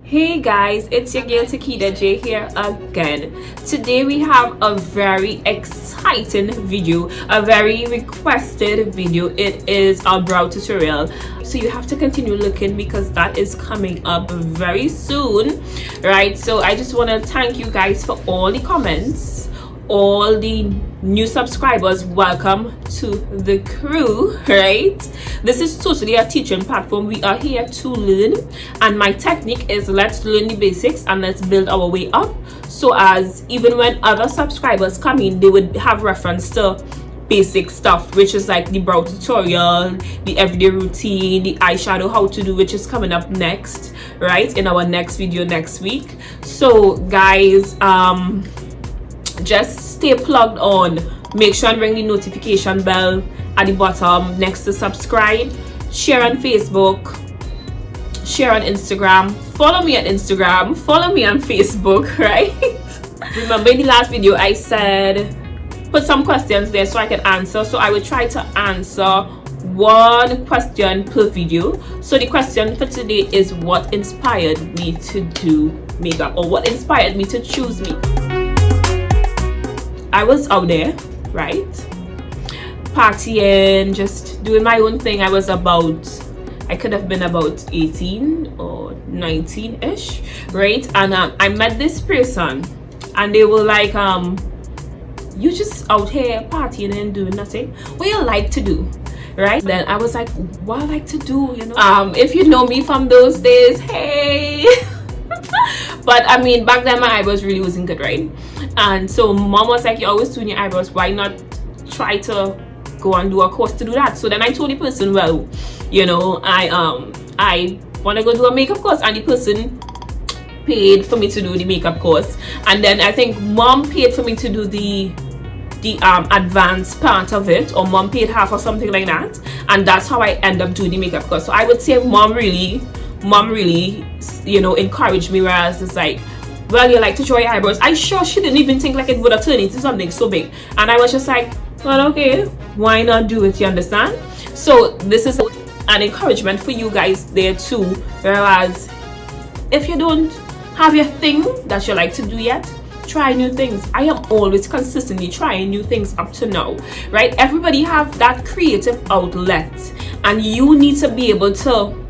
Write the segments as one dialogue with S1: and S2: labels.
S1: Hey guys, it's your girl Takida J here again. Today we have a very exciting video, a very requested video. It is our brow tutorial, so you have to continue looking because that is coming up very soon, right? So I just want to thank you guys for all the comments, all the new subscribers. Welcome to the crew, right? This is totally a teaching platform. We are here to learn, and my technique is let's learn the basics and let's build our way up, so as even when other subscribers come in, they would have reference to basic stuff, which is like the brow tutorial, the everyday routine, the eyeshadow how to do, which is coming up next, right, in our next video next week. So guys, just stay plugged on. Make sure and ring the notification bell at the bottom next to subscribe. Share on Facebook, share on Instagram, follow me on Instagram, follow me on Facebook, right? Remember in the last video I said put some questions there so I can answer, so I will try to answer one question per video. So the question for today is what inspired me to do makeup, or what inspired me to choose makeup. I was out there, right, partying, just doing my own thing. I could have been about 18 or 19-ish, right? And I met this person and they were like, you just out here partying and doing nothing, what you like to do, right? Then I was like, what I like to do, you know, if you know me from those days, hey. But I mean, back then my eyebrows really wasn't good, right? And so mom was like, you're always doing your eyebrows, why not try to go and do a course to do that? So then I told the person, well, you know, I want to go do a makeup course, and the person paid for me to do the makeup course. And then I think mom paid for me to do the advanced part of it, or mom paid half or something like that, and that's how I end up doing the makeup course. So I would say mom really, you know, encouraged me, whereas it's like, well, you like to draw your eyebrows. I sure she didn't even think like it would have turned into something so big, and I was just like, well, okay, why not do it, you understand? So this is an encouragement for you guys there too, whereas if you don't have your thing that you like to do yet, try new things. I am always consistently trying new things up to now, right? Everybody have that creative outlet, and you need to be able to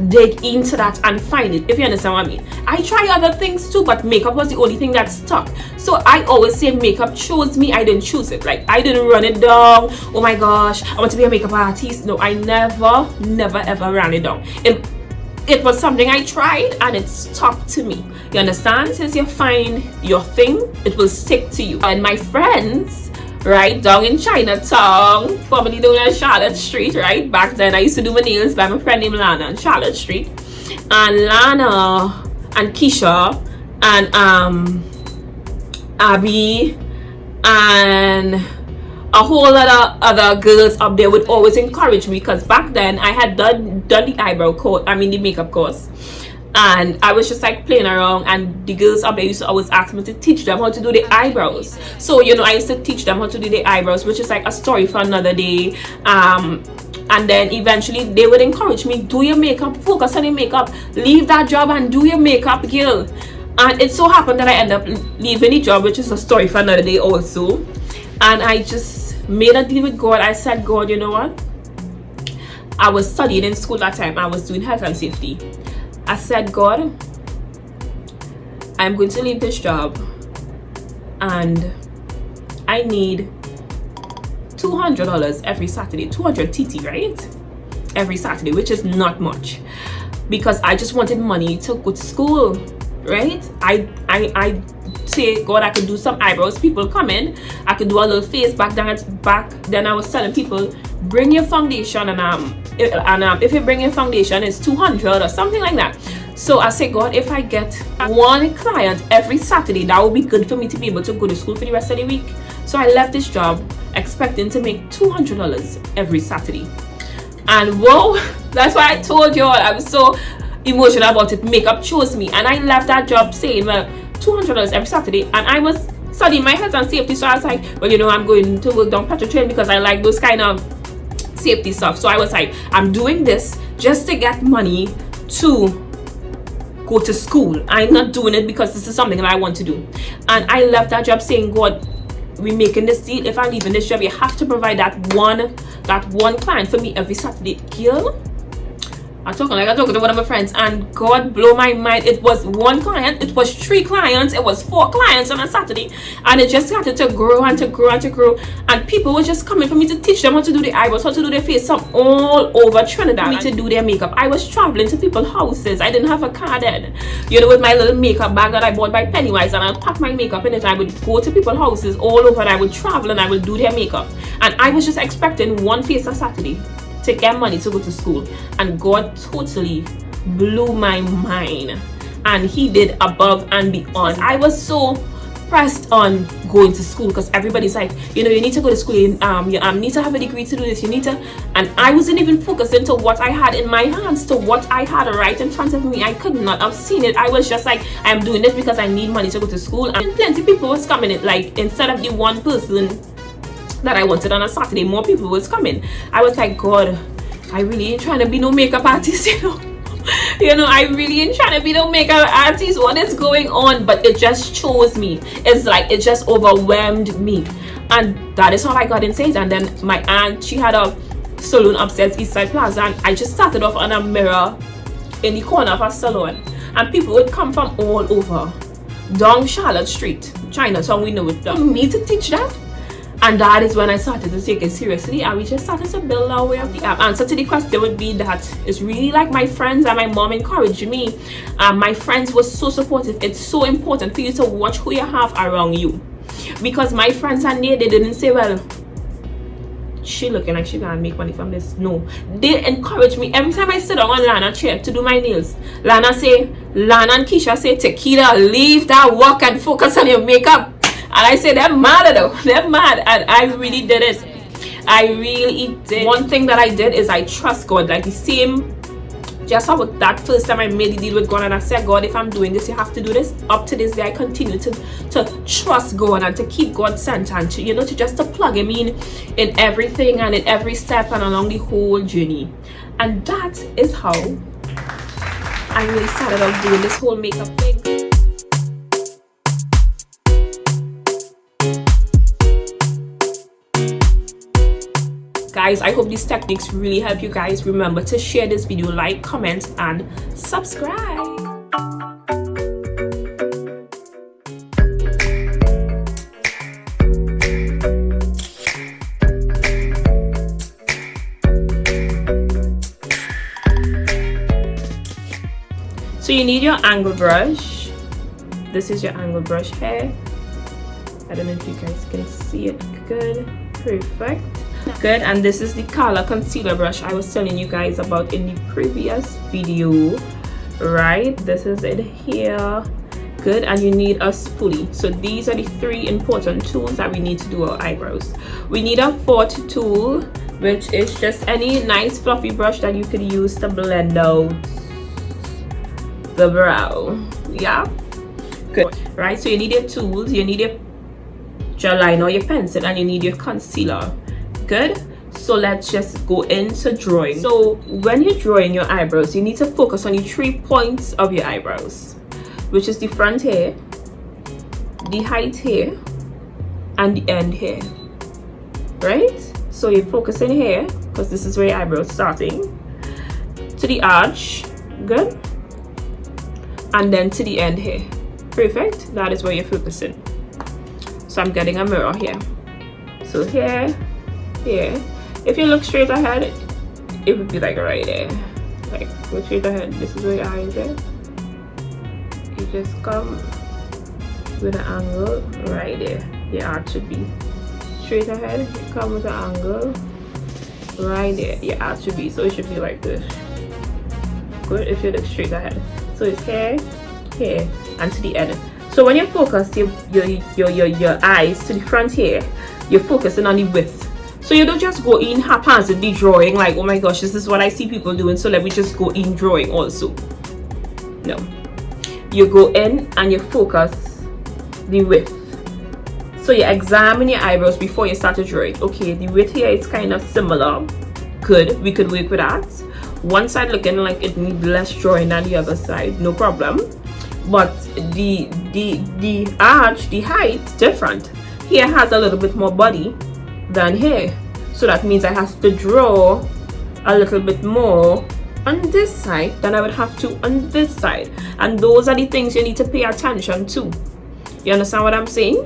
S1: dig into that and find it, if you understand what I mean. I try other things too, but makeup was the only thing that stuck. So I always say makeup chose me, I didn't choose it. Like, I didn't run it down, oh my gosh, I want to be a makeup artist. No, I never ever ran it down. It was something I tried and it stuck to me, you understand? Since you find your thing, it will stick to you. And my friends, right, down in Chinatown, formerly known as Charlotte Street, right? Back then I used to do my nails by my friend named Lana on Charlotte Street. And Lana and Keisha and Abby and a whole lot of other girls up there would always encourage me, because back then I had done the eyebrow course, the makeup course, and I was just like playing around, and the girls up there used to always ask me to teach them how to do the eyebrows. So, you know, I used to teach them how to do the eyebrows, which is like a story for another day. And then eventually they would encourage me, do your makeup, focus on your makeup, leave that job and do your makeup, girl. And it so happened that I ended up leaving the job, which is a story for another day also. And I just made a deal with God. I said, God, you know what, I was studying in school that time, I was doing health and safety. I said, God, I'm going to leave this job and I need $200 every Saturday, 200 TT, right? Every Saturday, which is not much, because I just wanted money to go to school, right? I say, God, I could do some eyebrows, people come in, I could do a little face. Back then I was telling people, bring your foundation, and if you bring your foundation, it's 200 or something like that. So I say, God, if I get one client every Saturday, that would be good for me to be able to go to school for the rest of the week. So I left this job expecting to make $200 every Saturday. And whoa, that's why I told you all I was so emotional about it. Makeup chose me, and I left that job saying, well, $200 every Saturday, and I was studying my health and safety. So I was like, well, you know, I'm going to work down Petro Train because I like those kind of safety stuff. So I was like, I'm doing this just to get money to go to school. I'm not doing it because this is something that I want to do. And I left that job saying, God, we're making this deal. If I leave in this job, you have to provide that one client for me every Saturday. Girl, I'm talking to one of my friends, and God blow my mind. It was one client, it was 3 clients, it was 4 clients on a Saturday, and it just started to grow and to grow and to grow. And people were just coming for me to teach them how to do their eyebrows, how to do their face, some all over Trinidad, me to do their makeup. I was traveling to people's houses. I didn't have a car then, you know, with my little makeup bag that I bought by Pennywise, and I'd pack my makeup in it. I would go to people's houses all over, and I would travel and I would do their makeup. And I was just expecting one face a Saturday to get money to go to school, and God totally blew my mind, and he did above and beyond. I was so pressed on going to school because everybody's like, you know, you need to go to school, you need to have a degree to do this, you need to, and I wasn't even focusing to what I had in my hands, to what I had right in front of me. I could not have seen it. I was just like, I'm doing this because I need money to go to school. And plenty of people was coming in, like, instead of the one person that I wanted on a Saturday, more people was coming. I was like, God, I really ain't trying to be no makeup artist, you know. You know, I really ain't trying to be no makeup artist. What is going on? But it just chose me. It's like it just overwhelmed me, and that is how I got into it. And then my aunt, she had a salon upstairs Eastside Plaza, and I just started off on a mirror in the corner of a salon, and people would come from all over down Charlotte Street, Chinatown, we know it, for me to teach that. And that is when I started to take it seriously, and we just started to build our way of the answer to the question would be that it's really like my friends and my mom encouraged me. My friends were so supportive. It's so important for you to watch who you have around you, because my friends and they didn't say, well, she looking like she gonna make money from this. No, they encourage me. Every time I sit down on Lana's chair to do my nails, Lana and Keisha say, Takida, leave that work and focus on your makeup. And I say, they're mad though, they're mad. And I really did it. I really did. One thing that I did is I trust God. Like the same, just how that first time I made the deal with God, and I said, God, if I'm doing this, you have to do this. Up to this day, I continue to trust God and to keep God sent, and to, you know, to plug him in everything and in every step and along the whole journey. And that is how I really started out doing this whole makeup thing. Guys, I hope these techniques really help you guys. Remember to share this video, like, comment, and subscribe. So you need your angle brush. This is your angle brush here. I don't know if you guys can see it good. Perfect. Good. And this is the Cala concealer brush I was telling you guys about in the previous video, right? This is it here. Good. And you need a spoolie. So these are the 3 important tools that we need to do our eyebrows. We need a 4th tool, which is just any nice fluffy brush that you could use to blend out the brow. Yeah, good. Right, so you need your tools, you need your gel liner, your pencil, and you need your concealer. Good. So let's just go into drawing. So when you're drawing your eyebrows, you need to focus on the 3 points of your eyebrows, which is the front here, the height here, and the end here. Right, so you're focusing here because this is where your eyebrows starting, to the arch. Good. And then to the end here. Perfect. That is where you're focusing. So I'm getting a mirror here. So here. If you look straight ahead, it would be like right there. Like go straight ahead. This is where your eye is there. You just come with an angle right there. Your arch should be straight ahead. You come with an angle right there. Your arch should be. So it should be like this. Good. If you look straight ahead. So it's here, and to the end. So when you focus your eyes to the front here, you're focusing on the width. So you don't just go in haphazardly drawing like, oh my gosh, this is what I see people doing, so let me just go in drawing also. No. You go in and you focus the width. So you examine your eyebrows before you start to draw it. Okay, the width here is kind of similar. Good, we could work with that. one side looking like it needs less drawing than the other side, no problem. But the arch, the height, different. Here has a little bit more body than here, so that means I have to draw a little bit more on this side than I would have to on this side, and those are the things you need to pay attention to. You understand what I'm saying?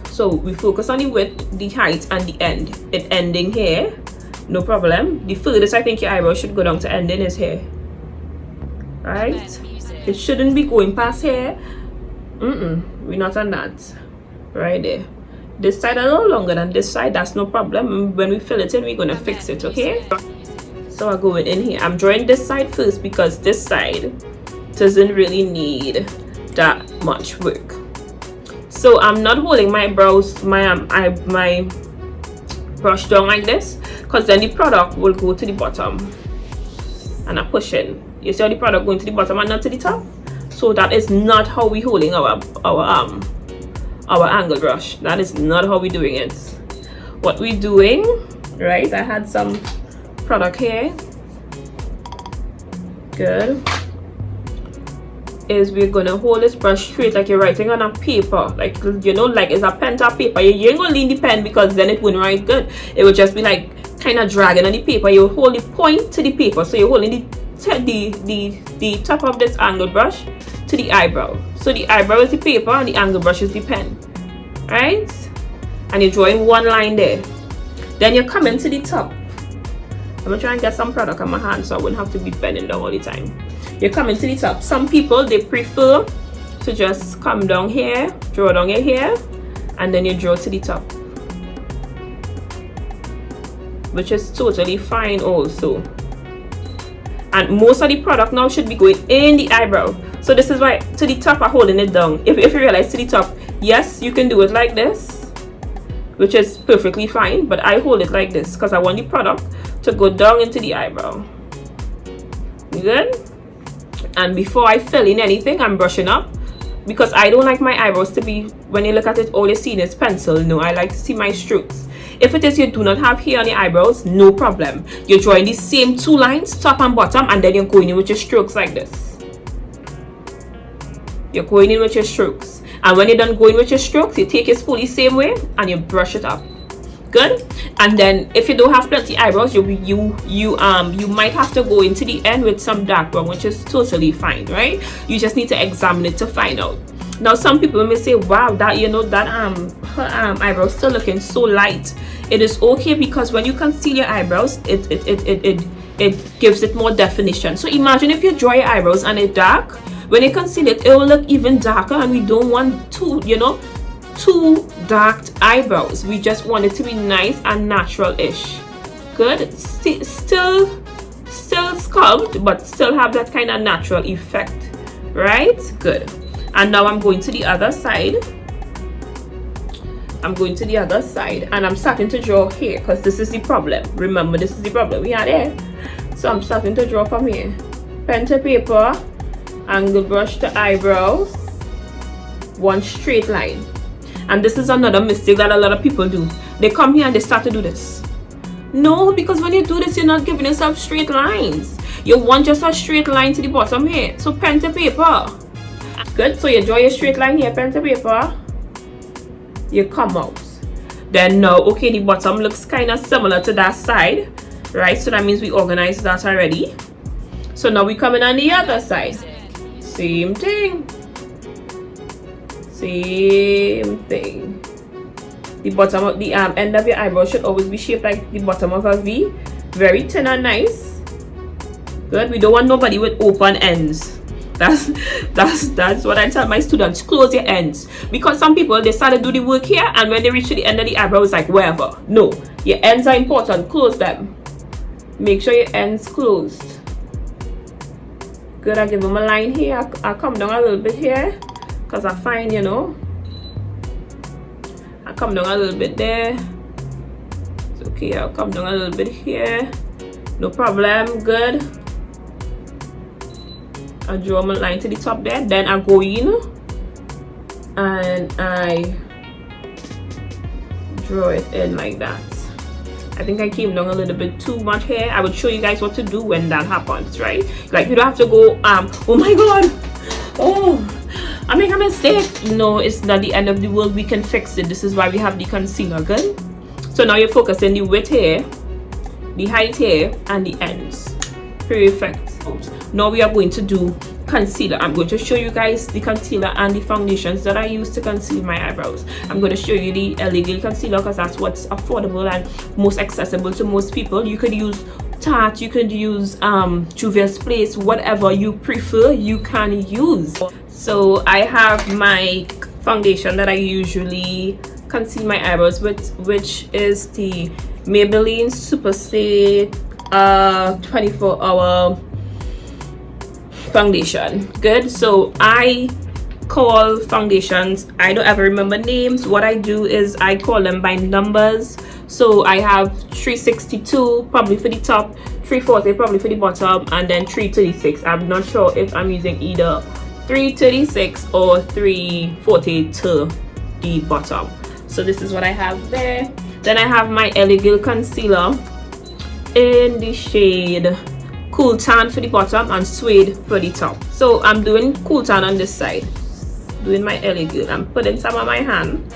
S1: So we focus on the width, the height, and the end. It ending here, no problem. The furthest I think your eyebrow should go down to ending is here, right? It shouldn't be going past here. We're not on that. Right there. This side a little longer than this side, that's no problem. When we fill it in, we're gonna fix it, okay? So I'm going in here. I'm drawing this side first because this side doesn't really need that much work. So I'm not holding my brows, my brush down like this, because then the product will go to the bottom and I push in. You see how the product going to the bottom and not to the top? So that is not how we holding our angle brush. That is not how we're doing it. What we're doing, right? I had some product here. Good. Is we're gonna hold this brush straight like you're writing on a paper, like, you know, like it's a pen to paper. You ain't gonna lean the pen because then it wouldn't write good. It would just be like kind of dragging on the paper. You hold the point to the paper, so you're holding the top of this angle brush to the eyebrow. So the eyebrow is the paper and the angle brush is the pen, right? And you're drawing one line there. Then you're coming to the top. I'm gonna try and get some product on my hand so I wouldn't have to be bending down all the time. You're coming to the top. Some people, they prefer to just come down here, draw down here, and then you draw to the top, which is totally fine also. And most of the product now should be going in the eyebrow. So this is why to the top I'm holding it down. If you realize to the top, yes, you can do it like this, which is perfectly fine, but I hold it like this because I want the product to go down into the eyebrow. Good? And before I fill in anything, I'm brushing up because I don't like my eyebrows to be, when you look at it, all you see is pencil. No, I like to see my strokes. If it is you do not have hair on your eyebrows, no problem. You're drawing the same two lines, top and bottom, and then you're going in with your strokes like this. You're going in with your strokes. And when you're done going with your strokes, you take your spool the same way and you brush it up. Good. And then if you don't have plenty eyebrows, you might have to go into the end with some dark brown, which is totally fine, right? You just need to examine it to find out. Now some people may say, wow, that, you know, that her eyebrows still looking so light. It is okay because when you conceal your eyebrows, it gives it more definition. So imagine if you draw your eyebrows and it's dark, when you conceal it, it will look even darker, and we don't want to, you know, too dark eyebrows. We just want it to be nice and natural-ish. Good. Still sculpt, but still have that kind of natural effect, right? Good. And now I'm going to the other side. I'm going to the other side and I'm starting to draw here because this is the problem. Remember, this is the problem we had here. So I'm starting to draw from here. Pen to paper, angle brush to eyebrow, one straight line. And this is another mistake that a lot of people do. They come here and they start to do this. No, because when you do this, you're not giving yourself straight lines. You want just a straight line to the bottom here. So pen to paper. Good. So you draw your straight line here, pen to paper. You come out. Then now, okay, the bottom looks kind of similar to that side, right? So that means we organized that already. So now we come in on the other side. Same thing. Same thing. The bottom of the end of your eyebrow should always be shaped like the bottom of a V. Very thin and nice. Good. We don't want nobody with open ends. That's what I tell my students. Close your ends. Because some people, they start to do the work here, and when they reach to the end of the eyebrow, it's like wherever. No. Your ends are important. Close them. Make sure your ends closed. Good. I give them a line here. I come down a little bit here. Because I find, you know, I come down a little bit there. It's okay. I'll come down a little bit here. No problem. Good. I draw my line to the top there. Then I go in and I draw it in like that. I think I came down a little bit too much here. I would show you guys what to do when that happens, right? Like, you don't have to go oh my god, oh, I make a mistake. No, it's not the end of the world. We can fix it. This is why we have the concealer. Good. So now you're focusing the width here, the height here, and the ends. Perfect. Now we are going to do concealer. I'm going to show you guys the concealer and the foundations that I use to conceal my eyebrows. I'm going to show you the illegal concealer because that's what's affordable and most accessible to most people. You could use Tarte, you could use Juvia's Place, whatever you prefer, you can use. So I have my foundation that I usually conceal my eyebrows with, which is the Maybeline Super Stay 24-hour foundation. Good. So I call foundations, I don't ever remember names. What I do is I call them by numbers. So I have 362 probably for the top, 340 probably for the bottom, and then 336. I'm not sure if I'm using either 336 or 340 to the bottom. So this is what I have there. Then I have my illegal concealer in the shade Cool Tan for the bottom and Suede for the top. So I'm doing Cool Tan on this side, doing my illegal. I'm putting some on my hand.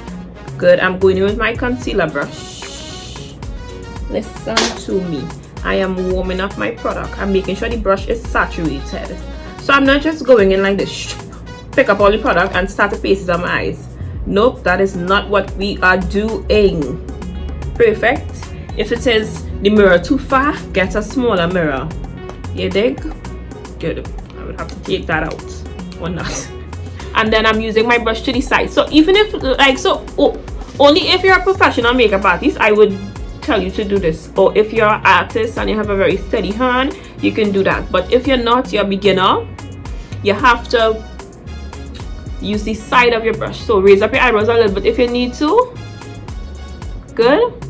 S1: Good. I'm going in with my concealer brush. Listen to me. I am warming up my product. I'm making sure the brush is saturated. So I'm not just going in like this, pick up all the product and start to paste it on my eyes. Nope, that is not what we are doing. Perfect. If it is the mirror too far, get a smaller mirror. You dig? Good. I would have to take that out or not. And then I'm using my brush to the side. So even if only if you're a professional makeup artist, I would tell you to do this. Or if you're an artist and you have a very steady hand, you can do that. But if you're not, you're a beginner, you have to use the side of your brush. So raise up your eyebrows a little bit if you need to. Good.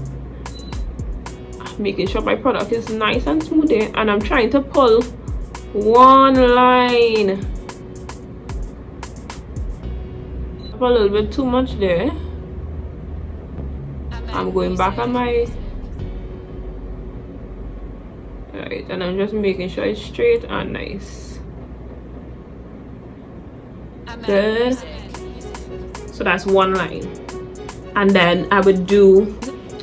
S1: Making sure my product is nice and smooth there, and I'm trying to pull one line. A little bit too much there. I'm going back on my right, and I'm just making sure it's straight and nice. Good. So that's one line, and then I would do.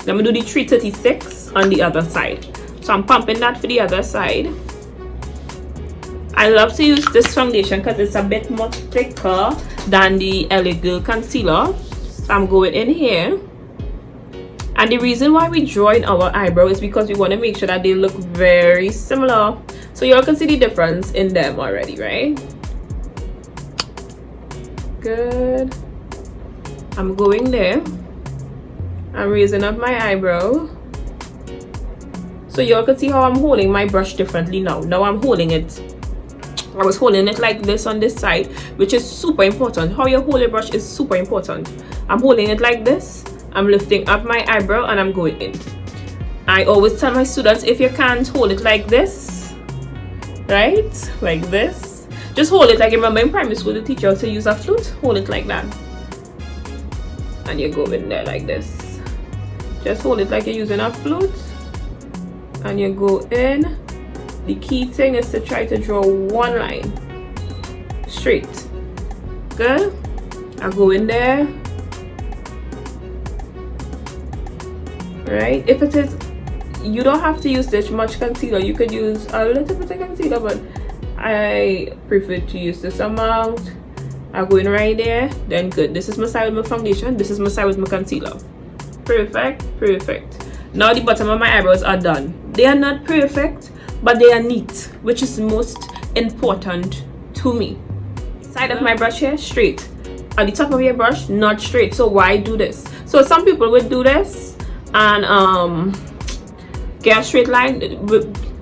S1: Let me do the 336 on the other side. So I'm pumping that for the other side. I love to use this foundation because it's a bit more thicker than the illegal concealer. So I'm going in here. And the reason why we draw in our eyebrow is because we want to make sure that they look very similar. So you all can see the difference in them already, right? Good. I'm going there. I'm raising up my eyebrow. So y'all can see how I'm holding my brush differently now. Now I'm holding it. I was holding it like this on this side, which is super important. How you hold your brush is super important. I'm holding it like this. I'm lifting up my eyebrow and I'm going in. I always tell my students, if you can't hold it like this, right? Like this. Just hold it like, remember in primary school the teacher used to use a flute. Hold it like that. And you go in there like this. Just hold it like you're using a flute, and you go in. The key thing is to try to draw one line straight. Good. I go in there. Right. If it is, you don't have to use this much concealer. You could use a little bit of concealer, but I prefer to use this amount. I go in right there. Then good. This is my side with my foundation. This is my side with my concealer. Perfect. Perfect. Now the bottom of my eyebrows are done. They are not perfect, but they are neat, which is most important to me. Side of my brush here, straight. On the top of your brush, not straight. So why do this? So some people would do this and get a straight line,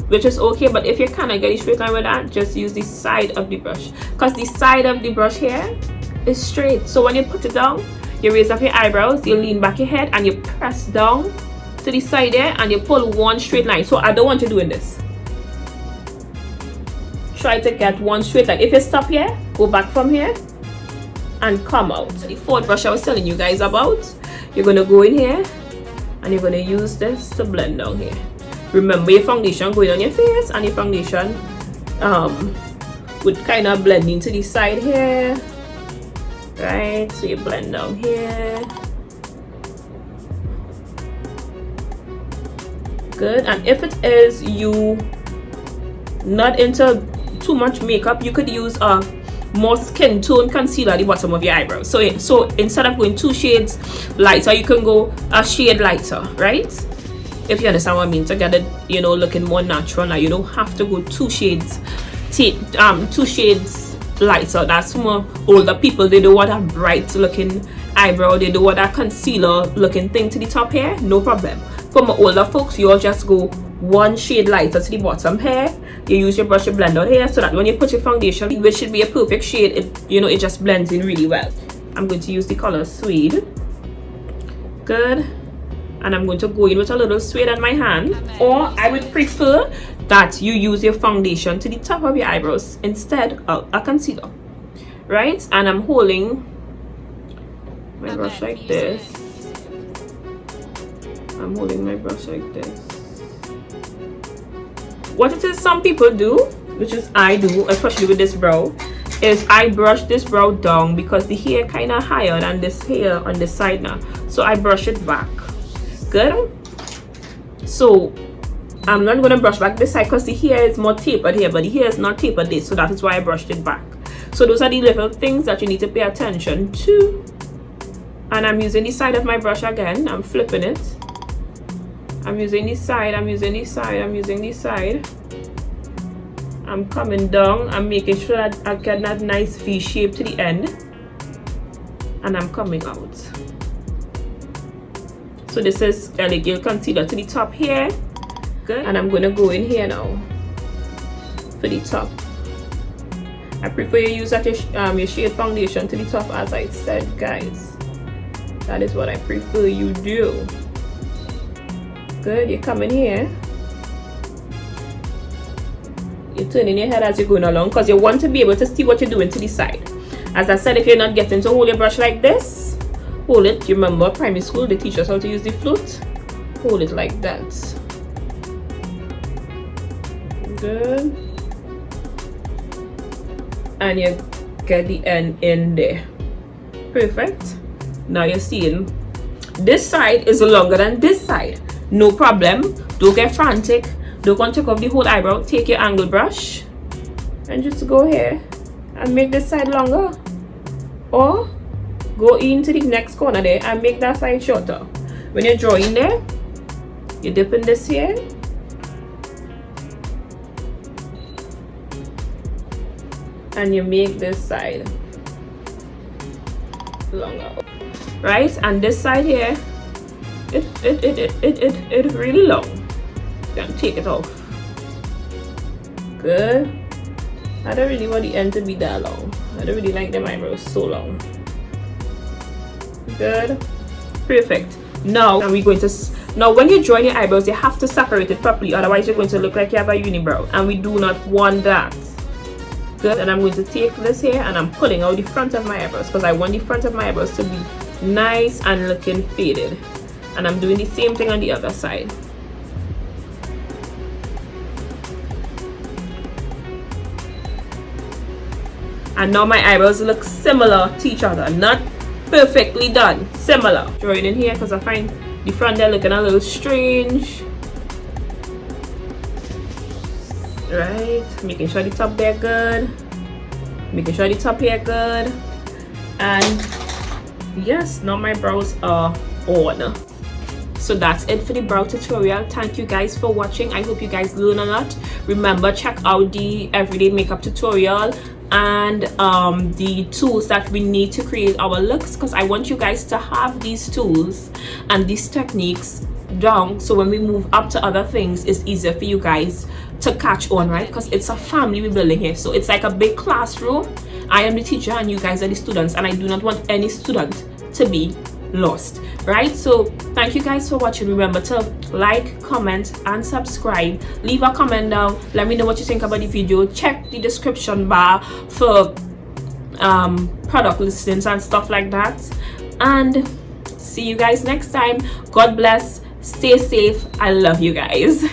S1: which is okay. But if you cannot get a straight line with that, just use the side of the brush, because the side of the brush here is straight. So when you put it down, you raise up your eyebrows, you lean back your head, and you press down to the side there, and you pull one straight line. So I don't want you doing this. Try to get one straight line. If you stop here, go back from here and come out. The fourth brush I was telling you guys about, you're going to go in here and you're going to use this to blend down here. Remember, your foundation going on your face, and your foundation would kind of blend into the side here, right? So you blend down here. Good. And if it is you not into too much makeup, you could use a more skin tone concealer at the bottom of your eyebrows. So instead of going 2 shades lighter, you can go a shade lighter, right? If you understand what I mean, to get it, you know, looking more natural. Now you don't have to go 2 shades 2 shades lighter. That's more older people. They don't want a bright looking eyebrow, they don't want a concealer looking thing to the top here. No problem. For my older folks, you all just go 1 shade lighter to the bottom here. You use your brush to blend out here, so that when you put your foundation, which should be a perfect shade, it just blends in really well. I'm going to use the color Suede. Good. And I'm going to go in with a little suede on my hand, or I would prefer that you use your foundation to the top of your eyebrows instead of a concealer, right? And I'm holding my brush like this. I'm holding my brush like this. What it is some people do, which is I do, especially with this brow, is I brush this brow down because the hair kind of higher than this hair on this side now, so I brush it back. Good. So I'm not going to brush back this side because the hair is more tapered here, but the hair is not tapered this, so that is why I brushed it back. So those are the little things that you need to pay attention to. And I'm using the side of my brush again. I'm flipping it. I'm using this side, I'm using this side, I'm using this side. I'm coming down, I'm making sure that I get that nice V shape to the end. And I'm coming out. So this is Elegant Concealer to the top here. Good. And I'm going to go in here now for the top. I prefer you use that your shade foundation to the top, as I said, guys. That is what I prefer you do. Good. You come in here. You're turning your head as you're going along because you want to be able to see what you're doing to the side. As I said, if you're not getting to hold your brush like this, hold it. You remember primary school, they teach us how to use the flute. Hold it like that. Good. And you get the end in there. Perfect. Now you're seeing this side is longer than this side. No problem. Don't get frantic. Don't want to take off the whole eyebrow. Take your angle brush and just go here and make this side longer, or go into the next corner there and make that side shorter. When you're drawing there, you dip in this here and you make this side longer, right? And this side here, it's really long. You can take it off. Good. I don't really want the end to be that long. I don't really like them eyebrows so long. Good. Perfect. Now we're going to when you join your eyebrows, you have to separate it properly, otherwise you're going to look like you have a unibrow, and we do not want that. Good. And I'm going to take this here and I'm pulling out the front of my eyebrows because I want the front of my eyebrows to be nice and looking faded. And I'm doing the same thing on the other side. And now my eyebrows look similar to each other, not perfectly done, similar. Drawing in here because I find the front there looking a little strange. Right, making sure the top there good, making sure the top here good. And yes, now my brows are on. So that's it for the brow tutorial. Thank you guys for watching. I hope you guys learn a lot. Remember, check out the everyday makeup tutorial and the tools that we need to create our looks, because I want you guys to have these tools and these techniques down, so when we move up to other things, it's easier for you guys to catch on, right? Because it's a family we're building here, so it's like a big classroom. I am the teacher and you guys are the students, and I do not want any student to be lost, right? So thank you guys for watching. Remember to like, comment and subscribe. Leave a comment down, let me know what you think about the video. Check the description bar for product listings and stuff like that, and see you guys next time. God bless Stay safe. I love you guys.